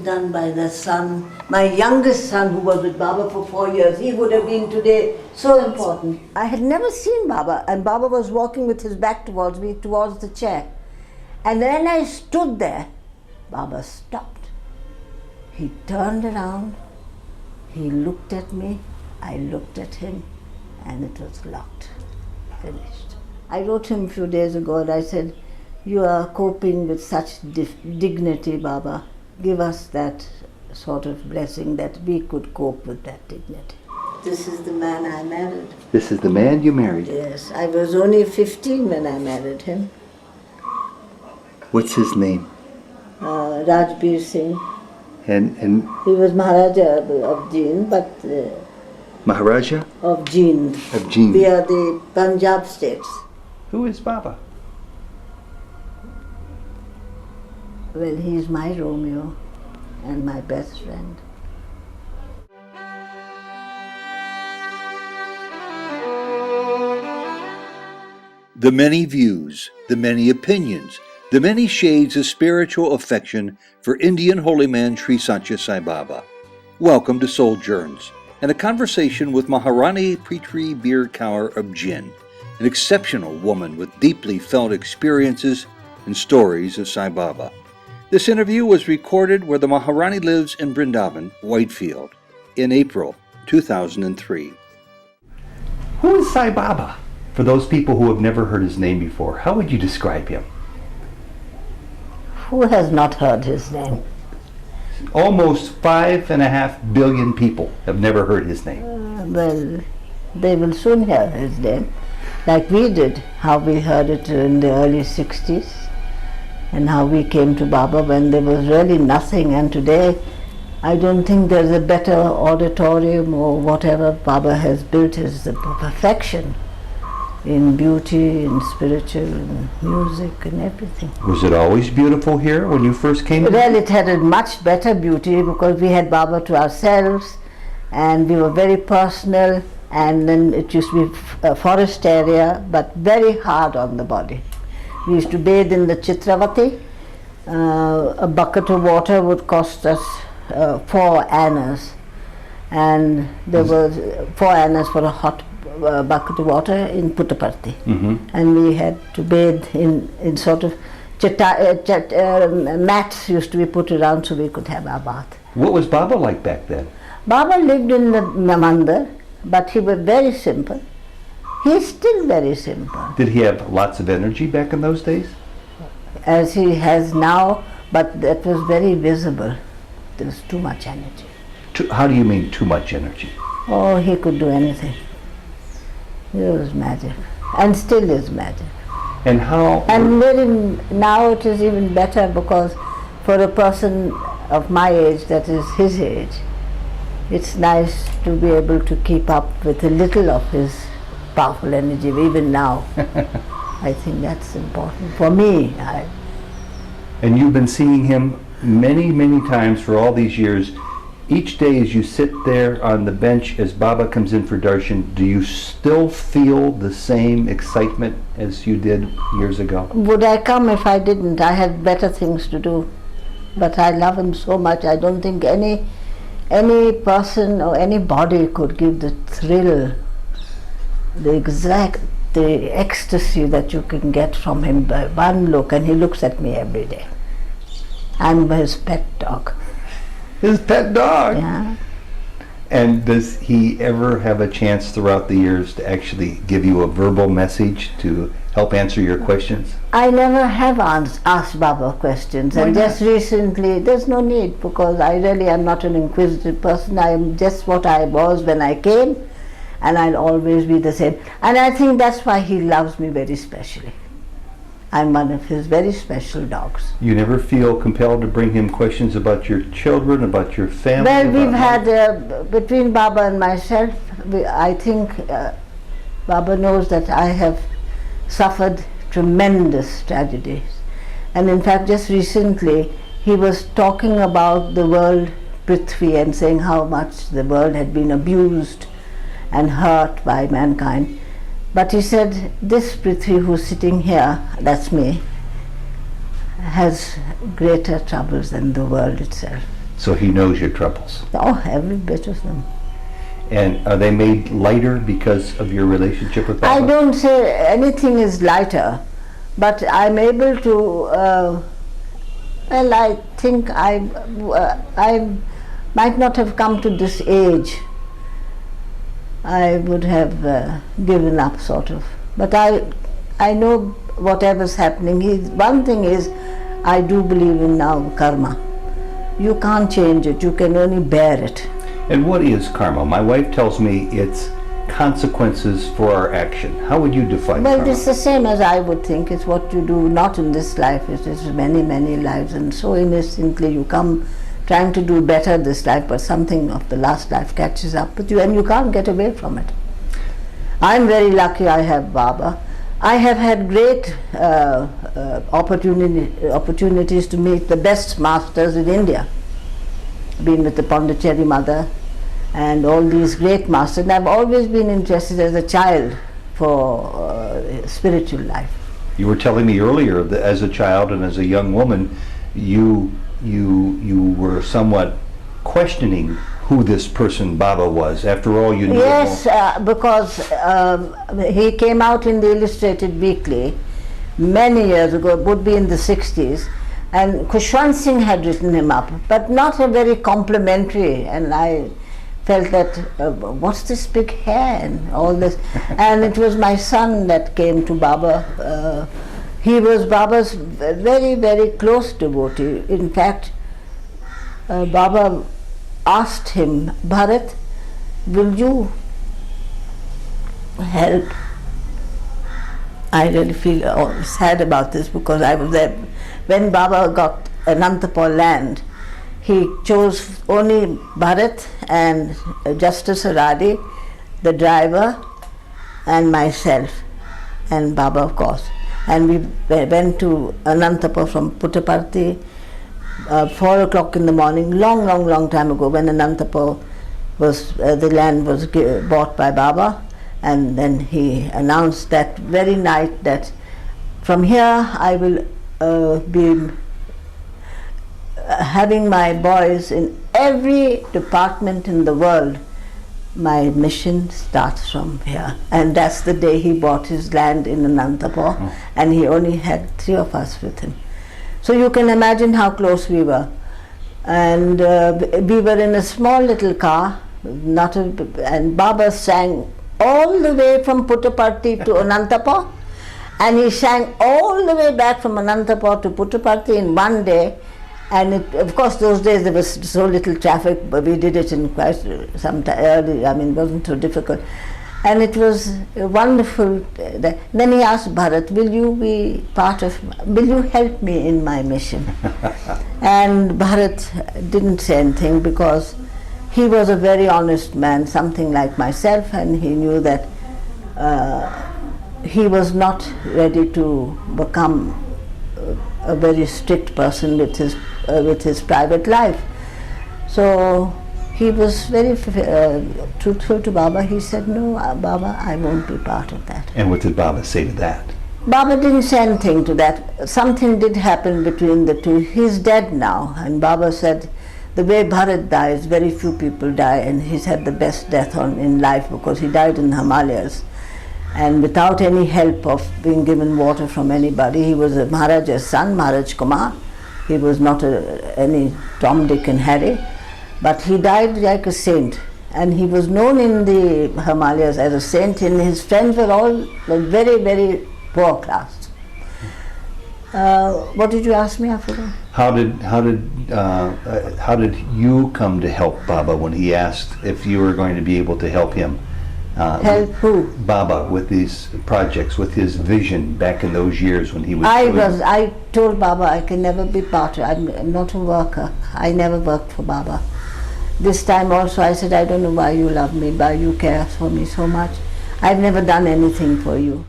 done by the son. My youngest son, who was with Baba for 4 years, he would have been today so important. I had never seen Baba, and Baba was walking with his back towards me, towards the chair. And when I stood there, Baba stopped. He turned around, he looked at me, I looked at him, and it was locked, finished. I wrote him a few days ago and I said, "You are coping with such dignity, Baba. Give us that sort of blessing that we could cope with that dignity." This is the man I married. This is the man you married? Yes, I was only 15 when I married him. What's his name? Rajbir Singh. And He was Maharaja of JIND, but Maharaja? of JIND. Of JIND. We are the Punjab states. Who is Baba? Well, he's my Romeo and my best friend. The many views, the many opinions, the many shades of spiritual affection for Indian holy man Sri Satya Sai Baba. Welcome to Souljourns, and a conversation with Maharani PRITHWI BIR KAUR of JIND, an exceptional woman with deeply felt experiences and stories of Sai Baba. This interview was recorded where the Maharani lives in Brindavan, Whitefield, in April 2003. Who is Sai Baba? For those people who have never heard his name before, how would you describe him? Who has not heard his name? Almost 5.5 billion people have never heard his name. Well, they will soon hear his name, like we did, how we heard it in the early 60s, and how we came to Baba when there was really nothing, and today I don't think there's a better auditorium or whatever Baba has built is the perfection in beauty, in spiritual, in music, and everything. Was it always beautiful here when you first came? Well, it had a much better beauty because we had Baba to ourselves and we were very personal, and then it used to be a forest area but very hard on the body. We used to bathe in the Chitravati. A bucket of water would cost us 4 annas, and there was 4 annas for a hot bucket of water in Puttaparthi. And we had to bathe in sort of mats used to be put around so we could have our bath. What was Baba like back then? Baba lived in the mandir, but he was very simple. He's still very simple. Did he have lots of energy back in those days? As he has now, but that was very visible. There was too much energy. How do you mean too much energy? Oh, he could do anything. It was magic, and still is magic. And how? And now it is even better because for a person of my age, that is his age, it's nice to be able to keep up with a little of his powerful energy, even now. I think that's important for me. And you've been seeing him many, many times for all these years. Each day as you sit there on the bench as Baba comes in for darshan, do you still feel the same excitement as you did years ago? Would I come if I didn't? I had better things to do. But I love him so much, I don't think any person or any body could give the thrill, the ecstasy that you can get from him by one look, and he looks at me every day. I'm his pet dog. His pet dog? Yeah. And does he ever have a chance throughout the years to actually give you a verbal message to help answer your questions? I never have asked Baba questions. Why and not? Just recently, there's no need, because I really am not an inquisitive person. I am just what I was when I came, and I'll always be the same. And I think that's why he loves me very specially. I'm one of his very special dogs. You never feel compelled to bring him questions about your children, about your family? Well, we've about had, between Baba and myself, I think Baba knows that I have suffered tremendous tragedies. And in fact, just recently, he was talking about the world, PRITHWI, and saying how much the world had been abused and hurt by mankind. But he said, this PRITHWI who's sitting here, that's me, has greater troubles than the world itself. So he knows your troubles. Oh, every bit of them. And are they made lighter because of your relationship with Baba? I don't say anything is lighter, but I'm able to, well, I think I might not have come to this age. I would have given up, sort of. But I know whatever's happening. One thing is, I do believe in now karma. You can't change it, you can only bear it. And what is karma? My wife tells me it's consequences for our action. How would you define Well, karma? it's the same as I would think. It's what you do, not in this life, it is many, many lives. And so innocently you come trying to do better this life, but something of the last life catches up with you and you can't get away from it. I'm very lucky I have Baba. I have had great opportunities to meet the best masters in India. Been with the Pondicherry mother and all these great masters. And I've always been interested as a child for spiritual life. You were telling me earlier that as a child and as a young woman, you were somewhat questioning who this person Baba was. After all, you knew. Yes, because he came out in the Illustrated Weekly many years ago, it would be in the 60s, and Khushwant Singh had written him up, but not a very complimentary, and I felt that, what's this big hair and all this? And it was my son that came to Baba. He was Baba's very, very close devotee. In fact, Baba asked him, Bharat, will you help? I really feel sad about this because I was there. When Baba got Anantapur land, he chose only Bharat and Justice Haradi, the driver, and myself, and Baba, of course. And we went to Anantapur from Puttaparthi, 4 o'clock in the morning, long time ago, when Anantapur was, the land was bought by Baba, and then he announced that very night that from here I will be having my boys in every department in the world. My mission starts from here. And that's the day he bought his land in Anantapur, and he only had 3 of us with him. So you can imagine how close we were. And we were in a small little car, and Baba sang all the way from Puttaparthi to Anantapur, and he sang all the way back from Anantapur to Puttaparthi in one day. And of course those days there was so little traffic, but we did it in quite some time early, I mean it wasn't so difficult. And it was wonderful. Then he asked Bharat, will you help me in my mission? And Bharat didn't say anything because he was a very honest man, something like myself, and he knew that he was not ready to become a very strict person with his private life. So he was very truthful to Baba. He said, no, Baba, I won't be part of that. And what did Baba say to that? Baba didn't say anything to that. Something did happen between the two. He's dead now, and Baba said, the way Bharat dies, very few people die, and he's had the best death in life because he died in the Himalayas. And without any help of being given water from anybody. He was a Maharaja's son, Maharaj Kumar. He was not any Tom, Dick and Harry, but he died like a saint. And he was known in the Himalayas as a saint, and his friends were all very, very poor class. What did you ask me? I forgot. How did you come to help Baba when he asked if you were going to be able to help him? Help who? Baba with these projects, with his vision back in those years when he was. I told Baba I can never be part of it. I'm not a worker. I never worked for Baba. This time also I said, I don't know why you love me, why you care for me so much. I've never done anything for you.